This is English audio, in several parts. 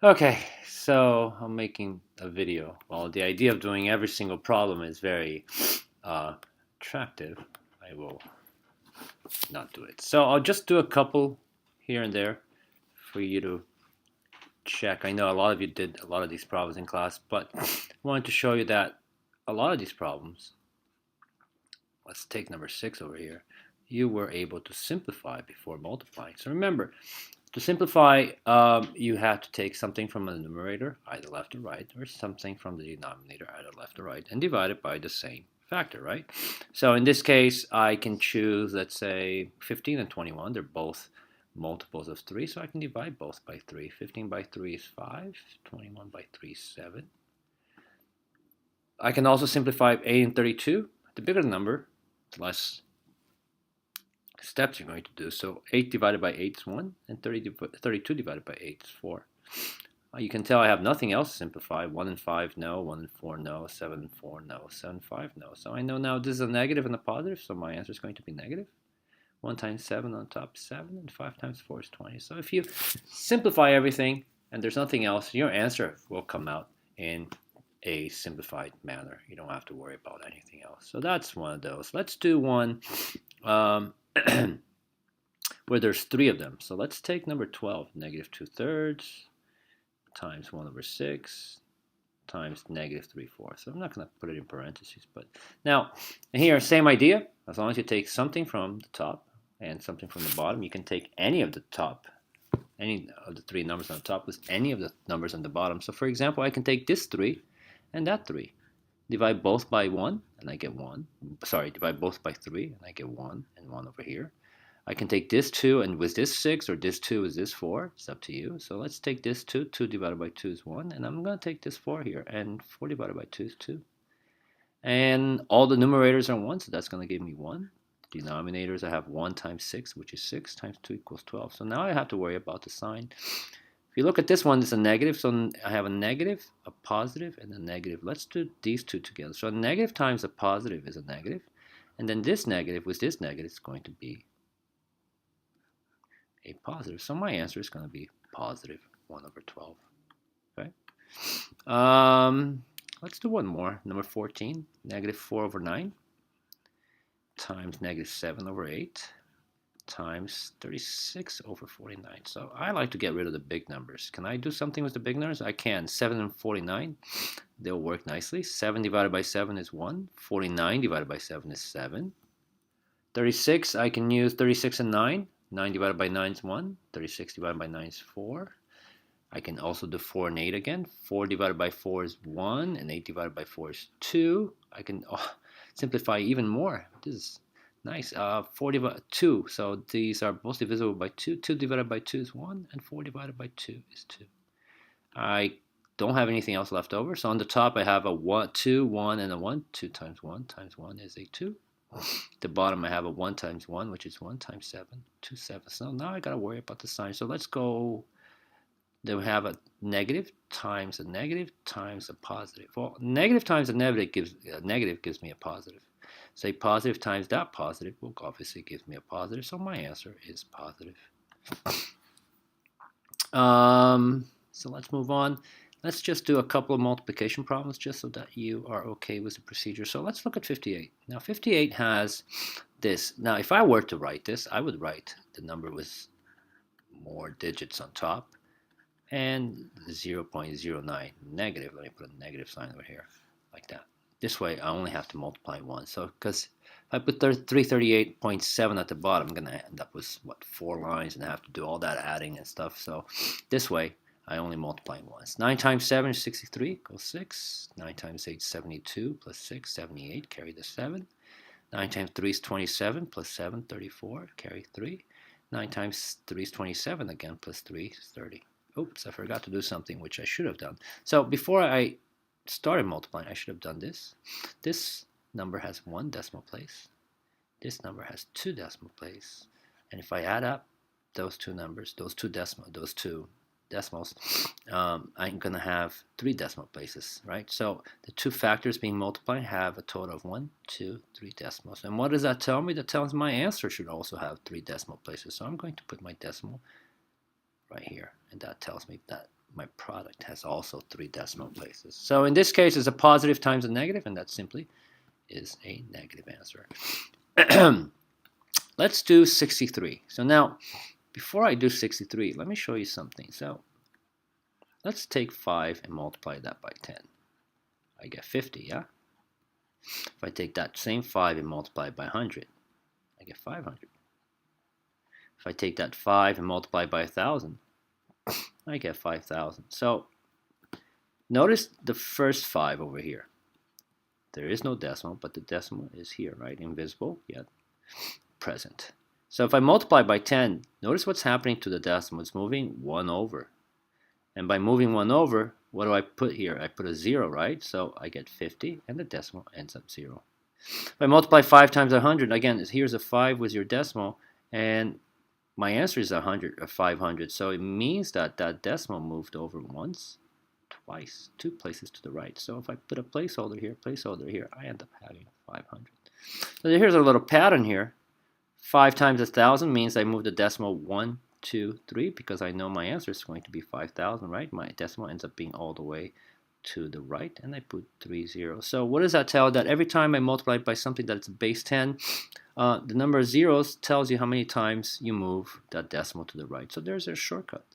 Okay, so I'm making a video. Well, the idea of doing every single problem is very uh, attractive. I will not do it. So I'll just do a couple here and there for you to check. I know a lot of you did a lot of these problems in class, but I wanted to show you that a lot of these problems, let's take number 6 over here, you were able to simplify before multiplying. So remember, to simplify, you have to take something from the numerator, either left or right, or something from the denominator, either left or right, and divide it by the same factor, right? So in this case, I can choose, let's say, 15 and 21. They're both multiples of 3, so I can divide both by 3. 15 by 3 is 5, 21 by 3 is 7. I can also simplify 8 and 32. The bigger the number, the less steps you're going to do. So 8 divided by 8 is 1, and 32 divided by 8 is 4. You can tell I have nothing else to simplify. 1 and 5, no. 1 and 4, no. 7 and 4, no. 7 and 5, no. So I know now this is a negative and a positive, so my answer is going to be negative. 1 times 7 on top is 7, and 5 times 4 is 20. So if you simplify everything and there's nothing else, your answer will come out in a simplified manner. You don't have to worry about anything else. So that's one of those. Let's do one where there's 3 of them. So let's take number 12, negative 2/3 times 1 over 6 times negative 3/4. So I'm not going to put it in parentheses. But now, here, same idea. As long as you take something from the top and something from the bottom, you can take any of the top, any of the 3 numbers on the top with any of the numbers on the bottom. So for example, I can take this 3 and that 3. Divide both by 1 and I get 1. Sorry, divide both by 3 and I get 1 and 1 over here. I can take this 2 and with this 6 or this 2 is this 4. It's up to you. So let's take this 2. 2 divided by 2 is 1. And I'm going to take this 4 here. And 4 divided by 2 is 2. And all the numerators are 1, so that's going to give me 1. Denominators, I have 1 times 6, which is 6 times 2 equals 12. So now I have to worry about the sign. If you look at this one, it's a negative, so I have a negative, a positive, and a negative. Let's do these two together. So a negative times a positive is a negative, and then this negative with this negative is going to be a positive. So my answer is going to be positive 1 over 12. Okay. Let's do one more. Number 14, negative 4 over 9 times negative 7 over 8 times 36 over 49. So I like to get rid of the big numbers. Can I do something with the big numbers? I can. 7 and 49, they'll work nicely. 7 divided by 7 is 1. 49 divided by 7 is 7. 36, I can use 36 and 9. 9 divided by 9 is 1. 36 divided by 9 is 4. I can also do 4 and 8 again. 4 divided by 4 is 1, and 8 divided by 4 is 2. I can simplify even more. This is nice. 4 divided by 2. So these are both divisible by 2. 2 divided by 2 is 1, and 4 divided by 2 is 2. I don't have anything else left over. So on the top, I have a 1, 2, 1, and a 1. 2 times 1 times 1 is a 2. At the bottom, I have a 1 times 1, which is 1 times 7, 2 7. So now I got to worry about the sign. So let's go. Then we have a negative times a positive. Well, negative times a negative gives me a positive. Say positive times that positive will obviously give me a positive. So my answer is positive. So let's move on. Let's just do a couple of multiplication problems just so that you are okay with the procedure. So let's look at 58. Now 58 has this. Now if I were to write this, I would write the number with more digits on top and 0.09 negative. Let me put a negative sign over here like that. This way I only have to multiply 1. So because if I put 338.7 at the bottom, I'm going to end up with, what, 4 lines and I have to do all that adding and stuff. So this way I only multiply once. 9 times 7 is 63, equals 6. 9 times 8 is 72, plus 6, 78, carry the 7. 9 times 3 is 27, plus 7, 34, carry 3. 9 times 3 is 27 again, plus 3 is 30. Oops, I forgot to do something which I should have done. So before I started multiplying, I should have done this. This number has 1 decimal place. This number has 2 decimal places. And if I add up those two numbers, those two decimals, I'm going to have 3 decimal places, right? So the two factors being multiplied have a total of 1, 2, 3 decimals. And what does that tell me? That tells me my answer should also have 3 decimal places. So I'm going to put my decimal right here, and that tells me that my product has also 3 decimal places. So in this case, it's a positive times a negative, and that simply is a negative answer. Let's do 63. So now, before I do 63, let me show you something. So let's take 5 and multiply that by 10. I get 50, yeah? If I take that same 5 and multiply it by 100, I get 500. If I take that 5 and multiply it by 1,000, I get 5,000. So notice the first 5 over here. There is no decimal, but the decimal is here, right? Invisible, yet present. So if I multiply by 10, notice what's happening to the decimal. It's moving 1 over. And by moving 1 over, what do I put here? I put a 0, right? So I get 50, and the decimal ends up 0. If I multiply 5 times 100, again, here's a 5 with your decimal, and my answer is 100 or 500. So it means that that decimal moved over once, twice, 2 places to the right. So if I put a placeholder here, I end up having 500. So here's a little pattern here. 5 times 1,000 means I move the decimal 1, 2, 3, because I know my answer is going to be 5,000, right? My decimal ends up being all the way to the right, and I put 3 zeros. So what does that tell? That every time I multiply by something that's base 10, the number of zeros tells you how many times you move that decimal to the right. So there's a shortcut.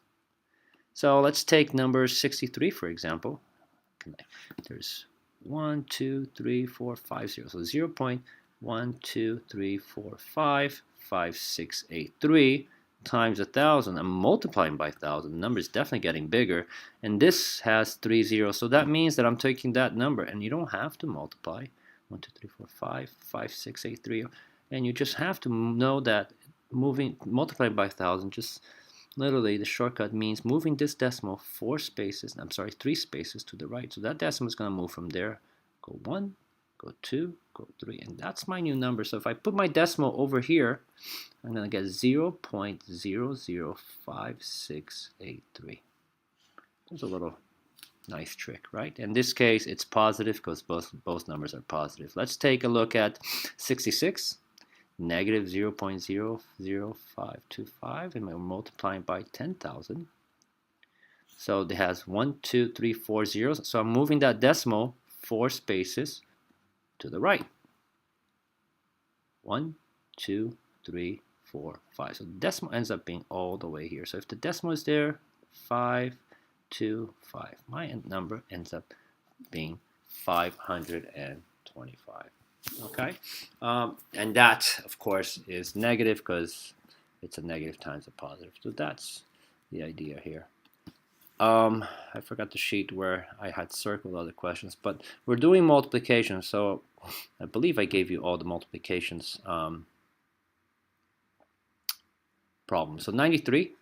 So let's take number 63, for example. There's 1, 2, 3, 4, 5 zeros. So 0.1, 2, 3, 4, 5, 5, 6, 8, 3 times 1,000. I'm multiplying by 1,000. The number is definitely getting bigger. And this has 3 zeros. So that means that I'm taking that number. And you don't have to multiply. 1, 2, 3, 4, 5, 5, 6, 8, 3. And you just have to know that multiplying by 1,000, just literally the shortcut means moving this decimal 3 spaces to the right. So that decimal is going to move from there. Go 1, go 2, go 3, and that's my new number. So if I put my decimal over here, I'm going to get 0.005683. There's a little nice trick, right? In this case, it's positive because both numbers are positive. Let's take a look at 66. Negative 0.00525, and we're multiplying by 10,000. So it has 1, 2, 3, 4 zeros. So I'm moving that decimal 4 spaces to the right. 1, 2, 3, 4, 5. So the decimal ends up being all the way here. So if the decimal is there, 5, 2, 5. My number ends up being 525. Okay, and that, of course, is negative because it's a negative times a positive. So that's the idea here. I forgot the sheet where I had circled other questions, but we're doing multiplication. So I believe I gave you all the multiplications problems. So 93.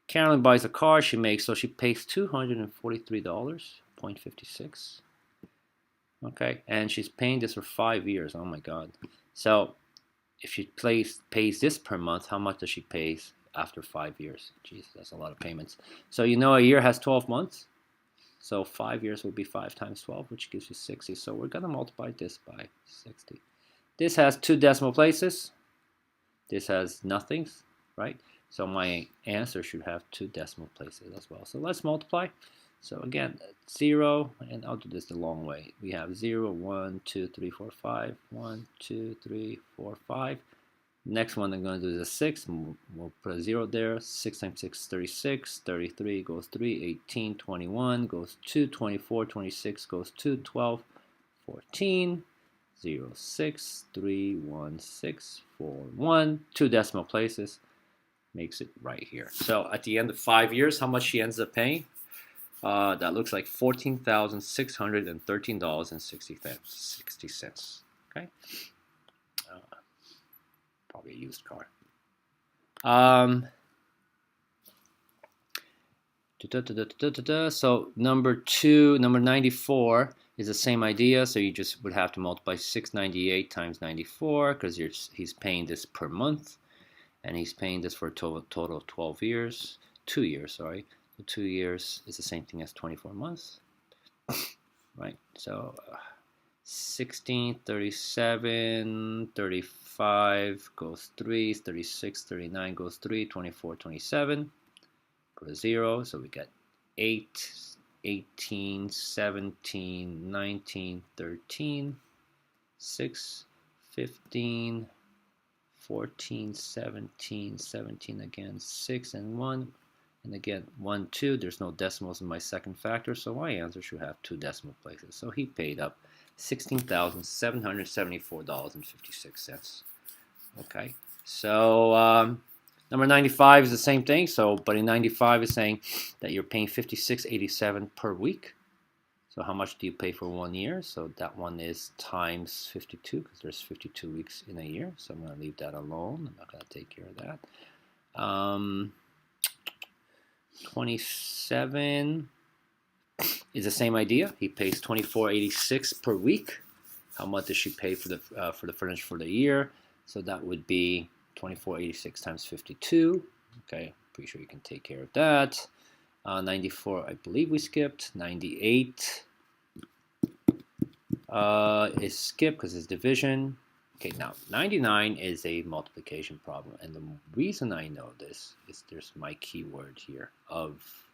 Carolyn buys a car. She pays $243.56. Okay, and she's paying this for 5 years. Oh my God! So if she pays this per month, how much does she pay after 5 years? Jeez, that's a lot of payments. So you know a year has 12 months. So 5 years will be 5 times 12, which gives you 60. So we're gonna multiply this by 60. This has 2 decimal places. This has nothings, right? So my answer should have 2 decimal places as well. So let's multiply. So again, 0, and I'll do this the long way. We have 0, 1, 2, 3, 4, 5. 1, 2, 3, 4, 5. Next one I'm going to do is a 6. We'll put a 0 there. 6 times 6 is 36. 33 goes 3. 18, 21 goes 2. 24, 26 goes 2. 12, 14. 0, 6, 3, 1, 6, 4, 1. 2 decimal places. Makes it right here. So at the end of 5 years, how much she ends up paying? That looks like $14,613.60. Okay, probably a used car. So number 94 is the same idea. So you just would have to multiply 698 times 94 because he's paying this per month, and he's paying this for a total of 12 years. 2 years, sorry. 2 years is the same thing as 24 months, right? So 16, 37, 35 goes 3, 36, 39 goes 3, 24, 27, put a 0, so we get 8, 18, 17, 19, 13, 6, 15, 14, 17, 17 again, 6 and 1, and again 1, 2. There's no decimals in my second factor, so my answer should have 2 decimal places. So he paid up $16,774.56. Okay, so number 95 is the same thing. So, but in 95 is saying that you're paying $56.87 per week. So how much do you pay for 1 year? So that one is times 52 because there's 52 weeks in a year. So I'm going to leave that alone. I'm not going to take care of that. 27 is the same idea. He pays $24.86 per week. How much does she pay for the furniture for the year? So that would be $24.86 times 52. Okay, pretty sure you can take care of that. 94, I believe we skipped. 98 is skipped because it's division. Okay, now 99 is a multiplication problem, and the reason I know this is there's my keyword here of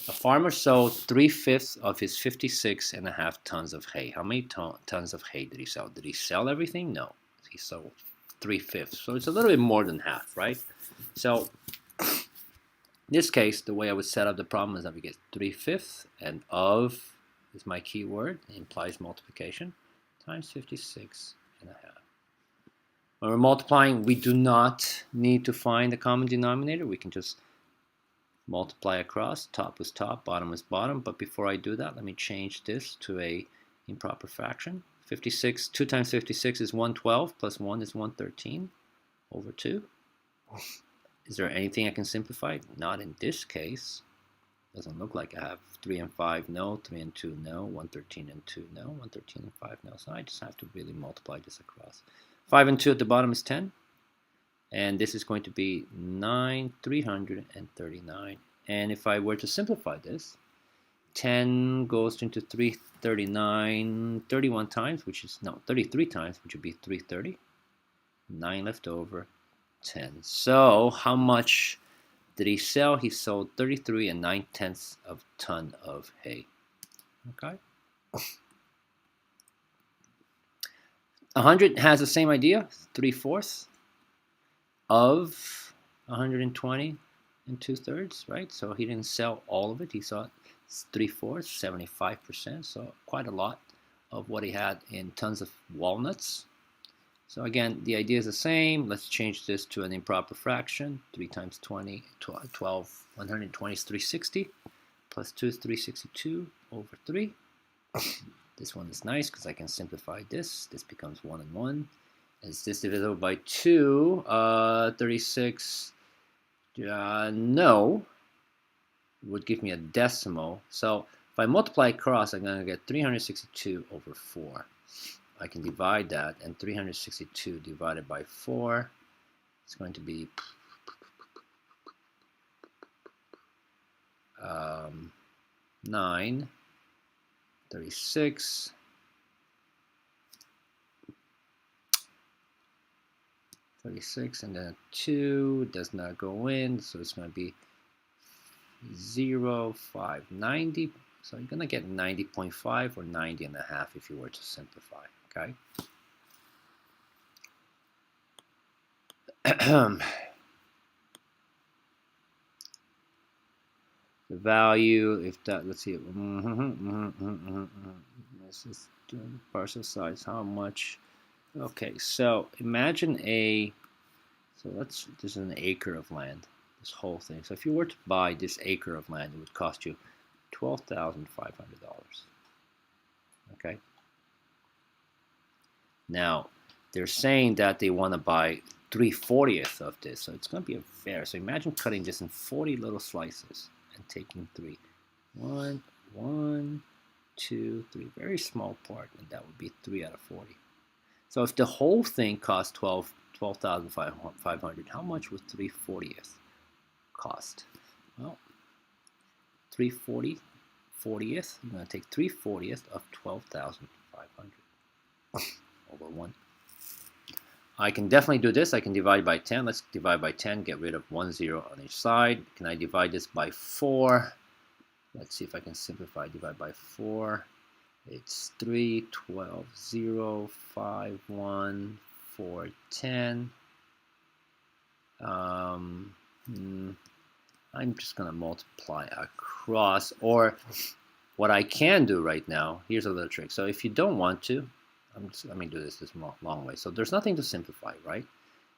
a farmer sold 3/5 of his 56.5 tons of hay. How many tons of hay did he sell? Did he sell everything? No, he sold 3/5. So it's a little bit more than half, right? So in this case, the way I would set up the problem is that we get 3/5, and of is my keyword, it implies multiplication, times 56.5. When we're multiplying, we do not need to find the common denominator. We can just multiply across. Top was top, bottom was bottom. But before I do that, let me change this to a improper fraction. 56, 2 times 56 is 112, plus 1 is 113 over 2. Is there anything I can simplify? Not in this case. Doesn't look like I have 3 and 5, no. 3 and 2, no. 113 and 2, no. 113 and 5, no. So I just have to really multiply this across. 5 and 2 at the bottom is 10. And this is going to be 339. And if I were to simplify this, 10 goes into 339 31 times, which is, no, 33 times, which would be 330. 9 left over, 10. So how much did he sell? He sold 33 and 9/10 of ton of hay. Okay. 100 has the same idea, 3/4 of 120 and 2/3, right? So he didn't sell all of it. He sold 3/4, 75%. So quite a lot of what he had in tons of walnuts. So again, the idea is the same. Let's change this to an improper fraction. 3 times 20, 12, 120 is 360. Plus 2 is 362 over 3. This one is nice because I can simplify this. This becomes 1 and 1. Is this divisible by 2? 36, no. Would give me a decimal. So if I multiply across, I'm going to get 362 over 4. I can divide that, and 362 divided by 4 is going to be 9, 36, 36, and then 2 does not go in, so it's going to be 0, 5, 90. So you're going to get 90.5 or 90.5 if you were to simplify, okay? The value, if that, let's see, this is partial size, how much? Okay, so imagine so this is an acre of land, this whole thing. So if you were to buy this acre of land, it would cost you $12,500. Okay. Now they're saying that they want to buy 3/40 of this, so it's going to be a fair. So imagine cutting this in 40 little slices and taking 3. 1, 2, 3. Very small part, and that would be 3 out of 40. So if the whole thing costs $12,500, how much would 3/40 cost? Well, 3/40, 40th. You're going to take 3/40 of 12,500 over 1. I can definitely do this. I can divide by 10. Let's divide by 10, get rid of 1 0 on each side. Can I divide this by 4? Let's see if I can simplify. Divide by 4. It's 3, 12, 0, 5, 1, 4, 10. I'm just going to multiply across. Or what I can do right now, here's a little trick. So if you don't want to, let me do this long way. So there's nothing to simplify, right?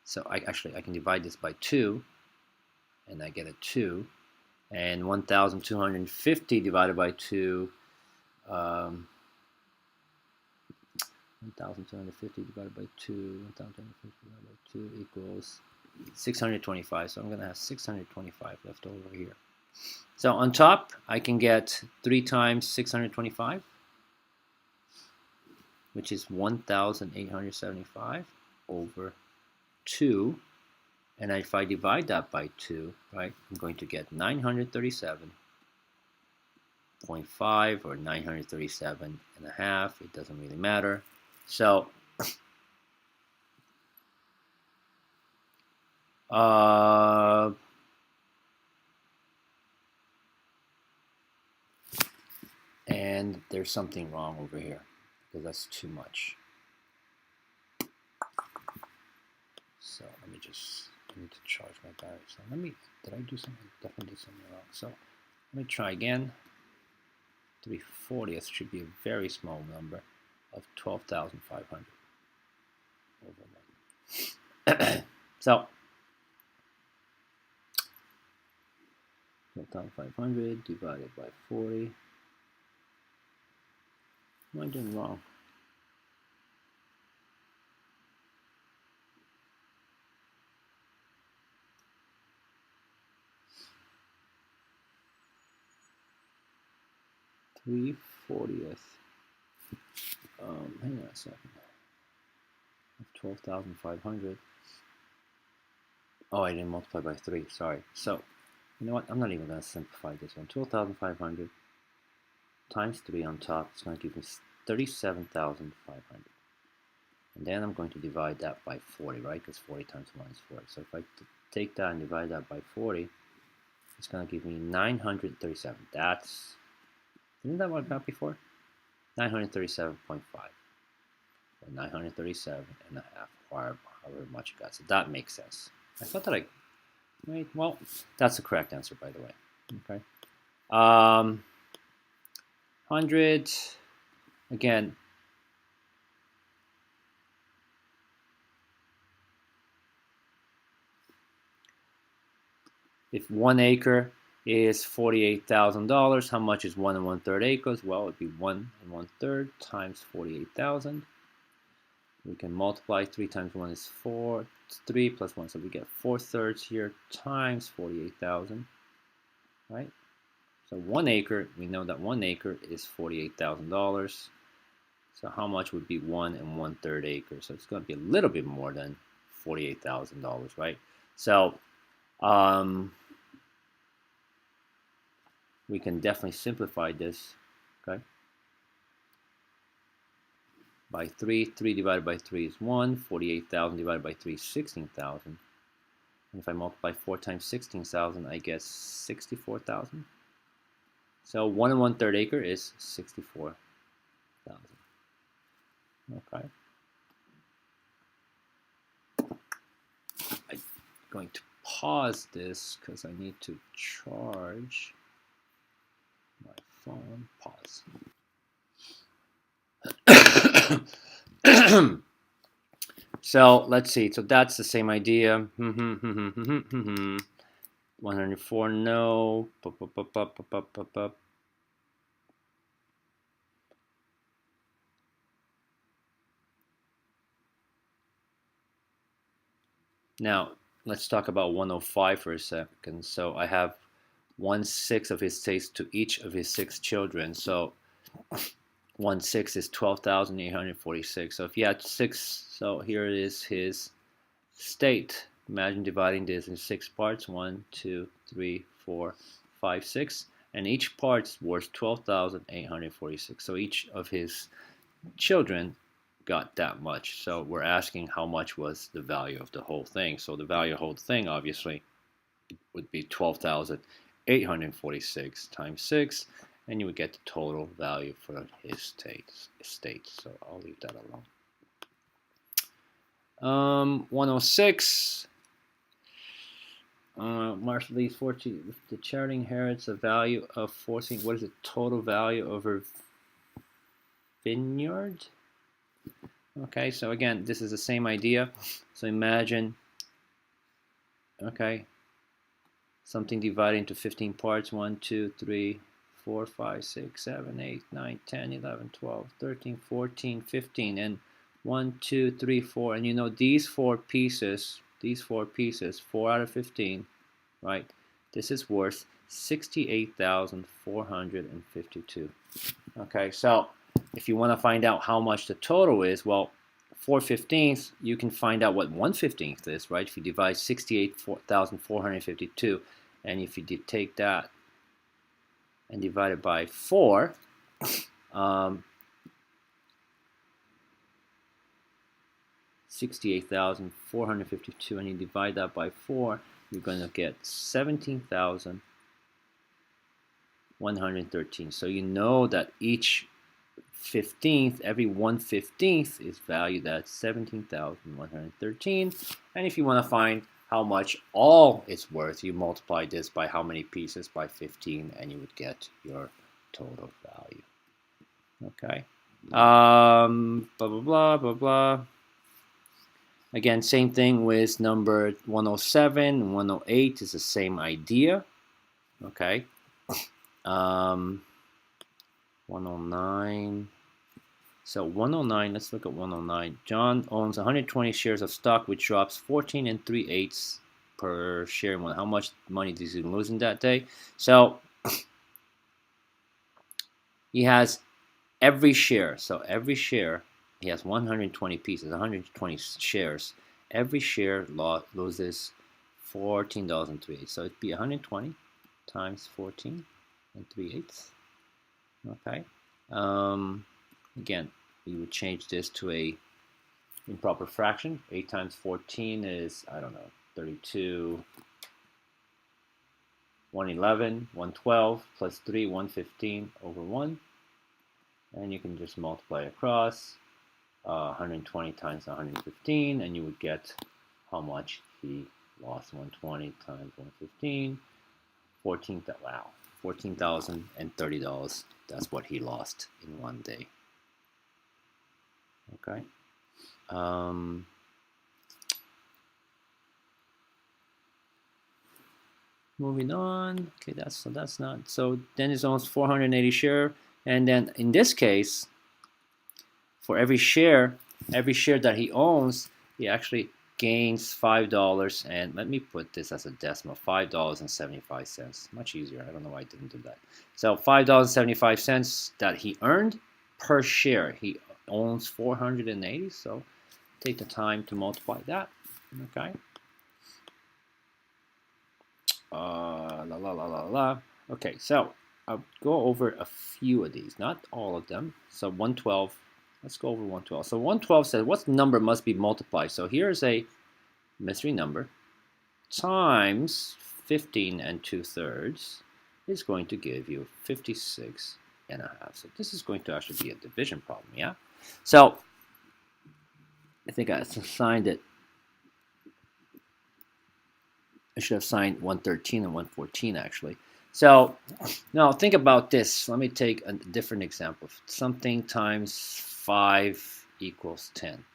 So I can divide this by 2, and I get a 2. And 1,250 divided by 2, 1,250 divided by 2, 1,250 divided by 2 equals 625. So I'm going to have 625 left over here. So on top, I can get 3 times 625, which is 1,875 over 2. And if I divide that by 2, right, I'm going to get 937.5 or 937.5. It doesn't really matter. So and there's something wrong over here because that's too much. So I need to charge my battery. So did I do something? Definitely did something wrong. So let me try again. 3/40 should be a very small number of 12,500 over 1. So 12,500 divided by 40. What am I doing wrong? Hang on a second. 12,500. Oh, I didn't multiply by 3. Sorry. So, you know what? I'm not even going to simplify this one. 12,500 times 3 on top is going to give me 37,500. And then I'm going to divide that by 40, right? Because 40 times 1 is 40. So if I take that and divide that by 40, it's going to give me 937. Isn't that what I got before? 937.5. Or 937.5, however much you got. So that makes sense. I thought that right, well, that's the correct answer, by the way. Okay. 100, again, if 1 acre is $48,000, how much is 1 1/3 acres? Well, it'd be 1 1/3 times 48,000. We can multiply. 3 times 1 is 4. It's 3 plus 1, so we get 4/3 here times 48,000, right? So 1 acre, we know that 1 acre is $48,000. So how much would be 1 1/3 acres? So it's going to be a little bit more than $48,000, right? So we can definitely simplify this, okay? By 3, 3 divided by 3 is 1, 48,000 divided by 3 is 16,000. And if I multiply 4 times 16,000, I get 64,000. So 1 1/3 acre is 64,000. Okay. I'm going to pause this because I need to charge my phone. Pause. So let's see. So that's the same idea. 104, no. Now let's talk about 105 for a second. So I have 1/6 of his estates to each of his 6 children. So 1/6 is 12,846. So if you had 6, so here it is his estate. Imagine dividing this in 6 parts. 1, 2, 3, 4, 5, 6. And each part's worth 12,846. So each of his children got that much. So we're asking how much was the value of the whole thing. So the value of the whole thing obviously would be 12,846. 846 times 6, and you would get the total value for his estate. So I'll leave that alone. 106. Marshall leaves 14. If the charity inherits a value of 14, what is the total value of her vineyard? Okay, so again, this is the same idea. So imagine, okay, something divided into 15 parts. 1, 2, 3, 4, 5, 6, 7, 8, 9, 10, 11, 12, 13, 14, 15, and 1, 2, 3, 4. And you know these four pieces, 4 out of 15, right? This is worth 68,452. Okay, so if you want to find out how much the total is, well, 4/15, you can find out what 1/15 is, right? If you divide 68,452, and if you take that and divide it by 4, 68,452, and you divide that by 4, you're going to get 17,113. So you know that each 15th, every 1/15 is valued at 17,113. And if you want to find how much all it's worth, you multiply this by how many pieces by 15, and you would get your total value. Okay. Blah blah blah blah blah. Again, same thing with number 107 and 108 is the same idea. Okay. 109. So 109, let's look at 109. John owns 120 shares of stock, which drops 14 3/8 per share. How much money does he lose in that day? So he has every share. So every share, he has 120 pieces, 120 shares. Every share loses $14 3/8. So it'd be 120 times 14 3/8. Okay. Again, you would change this to a improper fraction. 8 times 14 is, I don't know, 32. 111, 112, plus 3, 115 over 1. And you can just multiply across 120 times 115, and you would get how much he lost. 120 times 115, $14,030. That's what he lost in one day. Okay. Moving on. Okay, that's not. So Dennis owns 480 share, and then in this case, for every share that he owns, he actually gains $5. And let me put this as a decimal: $5.75. Much easier. I don't know why I didn't do that. So $5.75 that he earned per share. He owns 480. So take the time to multiply that. Okay. Okay, so I'll go over a few of these, not all of them. So 112, let's go over 112. So 112 says what number must be multiplied? So here's a mystery number times 15 2/3 is going to give you 56 1/2. So this is going to actually be a division problem, yeah? So I think I assigned it. I should have signed 113 and 114 actually. So now think about this. Let me take a different example. Something times 5 equals 10.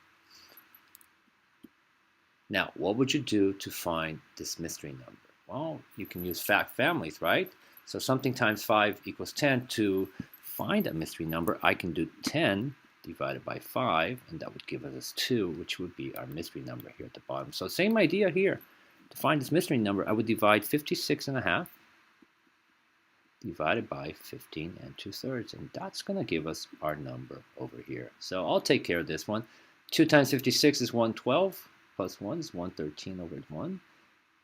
Now, what would you do to find this mystery number? Well, you can use fact families, right? So something times 5 equals 10. To find a mystery number, I can do 10 divided by 5, and that would give us 2, which would be our mystery number here at the bottom. So same idea here. To find this mystery number, I would divide 56 1/2 divided by 15 2/3, and that's going to give us our number over here. So I'll take care of this one. 2 times 56 is 112, plus 1 is 113 over 1,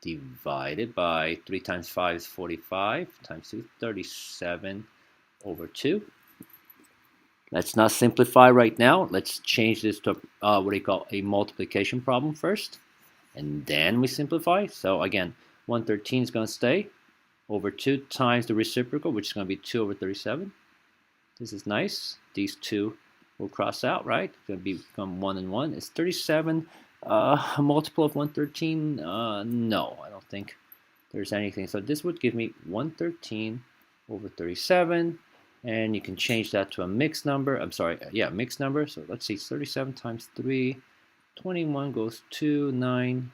divided by 3 times 5 is 45, times 2, 37 over 2. Let's not simplify right now. Let's change this to what do you call a multiplication problem first, and then we simplify. So again, 113 is going to stay. over 2 times the reciprocal, which is going to be 2 over 37. This is nice. These two will cross out, right? It's going to become 1 and 1. Is 37 a multiple of 113? No, I don't think there's anything. So this would give me 113 over 37. And you can change that to a mixed number. I'm sorry, yeah, mixed number. So let's see, 37 times 3. 21 goes 2, 9,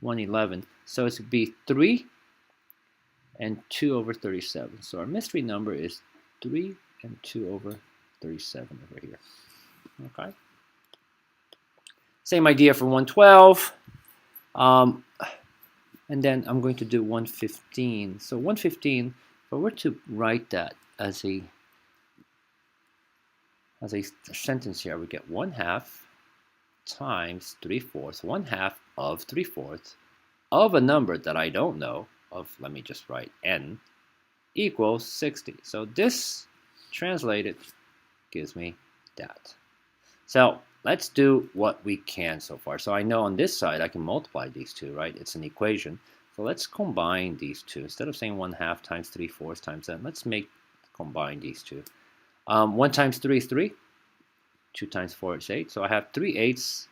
111. So it's going to be 3 and 2 over 37. So our mystery number is 3 and 2 over 37 over here. Okay. Same idea for 112. And then I'm going to do 115. So 115, if I were to write that as a sentence here, we get 1/2 times 3/4, 1/2 of 3/4 of a number that I don't know of, let me just write n, equals 60. So this translated gives me that. So let's do what we can so far. So I know on this side I can multiply these two, right? It's an equation. So let's combine these two. Instead of saying 1/2 times 3/4 times n, let's combine these two. 1 times 3 is 3. 2 times 4 is 8. So I have 3/8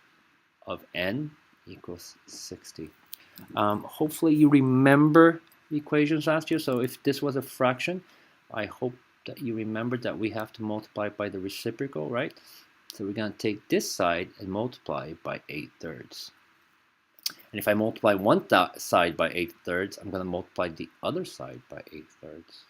of n equals 60. Hopefully you remember the equations last year. So if this was a fraction, I hope that you remember that we have to multiply by the reciprocal, right? So we're going to take this side and multiply by 8/3. And if I multiply one side by 8/3, I'm going to multiply the other side by 8/3.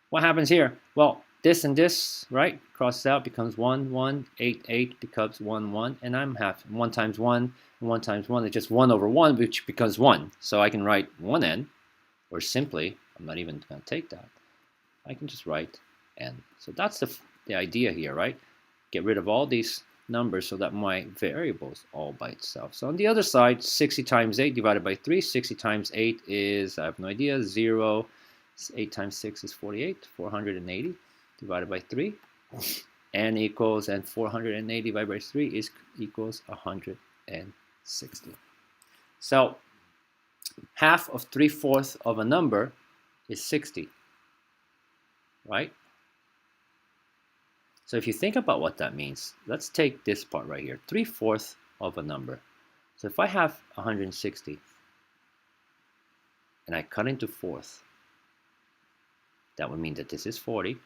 What happens here? Well, this and this, right, crosses out, becomes 1, 1, 8, 8 becomes 1, 1, and I'm half. 1 times 1, and 1 times 1 is just 1 over 1, which becomes 1. So I can write 1n, or simply, I'm not even going to take that, I can just write n. So that's the idea here, right? Get rid of all these numbers so that my variable is all by itself. So on the other side, 60 times 8 divided by 3. 60 times 8 is, I have no idea, 0. 8 times 6 is 48. 480 divided by 3. N equals, and 480 divided by 3 equals 160. So half of 3/4 of a number is 60, right? So if you think about what that means, let's take this part right here, 3/4 of a number. So if I have 160 and I cut into fourths, that would mean that this is 40,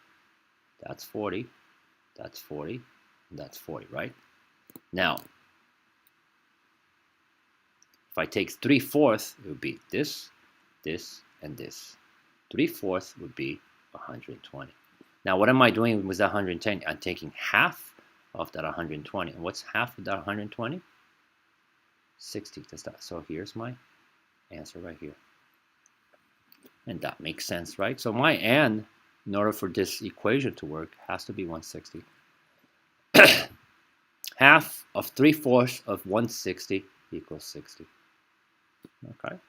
that's 40, that's 40, and that's 40, right? Now, if I take 3/4, it would be this, this, and this. 3/4 would be 120. Now, what am I doing with that 110? I'm taking half of that 120. And what's half of that 120? 60. So here's my answer right here. And that makes sense, right? So my n, in order for this equation to work, has to be 160. Half of 3/4 of 160 equals 60. Okay.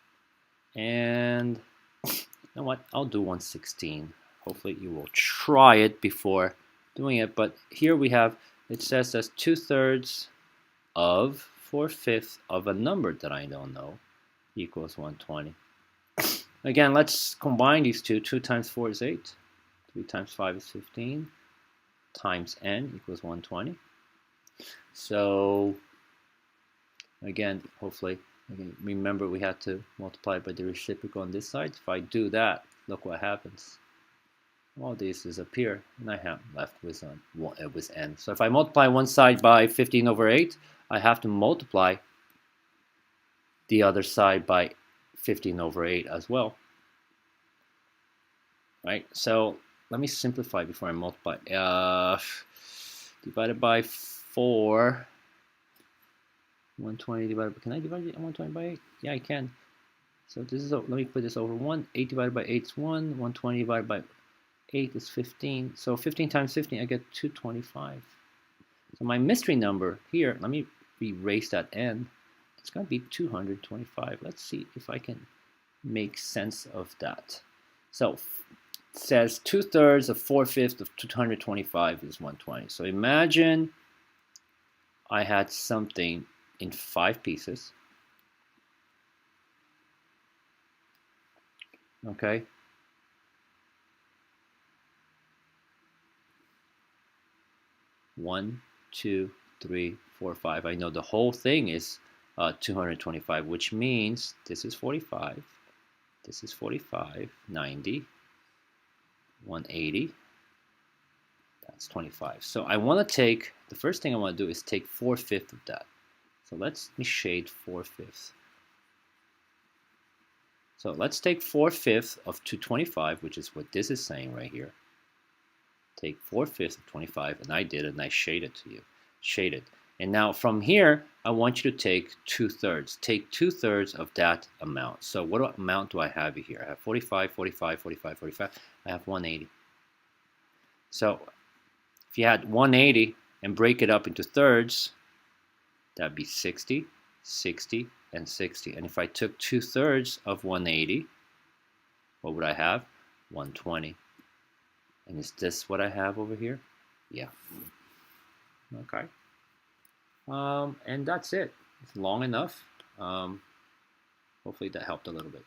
And you know what? I'll do 116. Hopefully you will try it before doing it. But here we have, it says that's 2/3 of 4/5 of a number that I don't know equals 120. Again, let's combine these two. 2 times 4 is 8. 3 times 5 is 15. Times n equals 120. So again, hopefully, remember we had to multiply by the reciprocal on this side. If I do that, look what happens. All these disappear, and I have left with n. So if I multiply one side by 15 over 8, I have to multiply the other side by 15 over 8 as well. Right? So let me simplify before I multiply. Divided by 4. 120 divided by, can I divide 120 by 8? Yeah, I can. So this is, let me put this over 1. 8 divided by 8 is 1. 120 divided by 8 is 15. So 15 times 15, I get 225. So my mystery number here, let me erase that n. It's going to be 225. Let's see if I can make sense of that. So it says 2/3 of 4/5 of 225 is 120. So imagine I had something in 5 pieces. Okay, 1, 2, 3, 4, 5. I know the whole thing is 225, which means this is 45, this is 45, 90, 180, that's 25. So I want to take, the first thing I want to do is take 4/5 of that. So let me shade 4/5. So let's take 4/5 of 225, which is what this is saying right here. Take 4/5 of 25, and I did it, and I shaded to you. Shaded. And now from here, I want you to take 2/3. Take 2/3 of that amount. So what amount do I have here? I have 45, 45, 45, 45. I have 180. So if you had 180 and break it up into thirds, that'd be 60, 60, and 60. And if I took 2/3 of 180, what would I have? 120. And is this what I have over here? Yeah. Okay. And that's it. It's long enough. Hopefully that helped a little bit.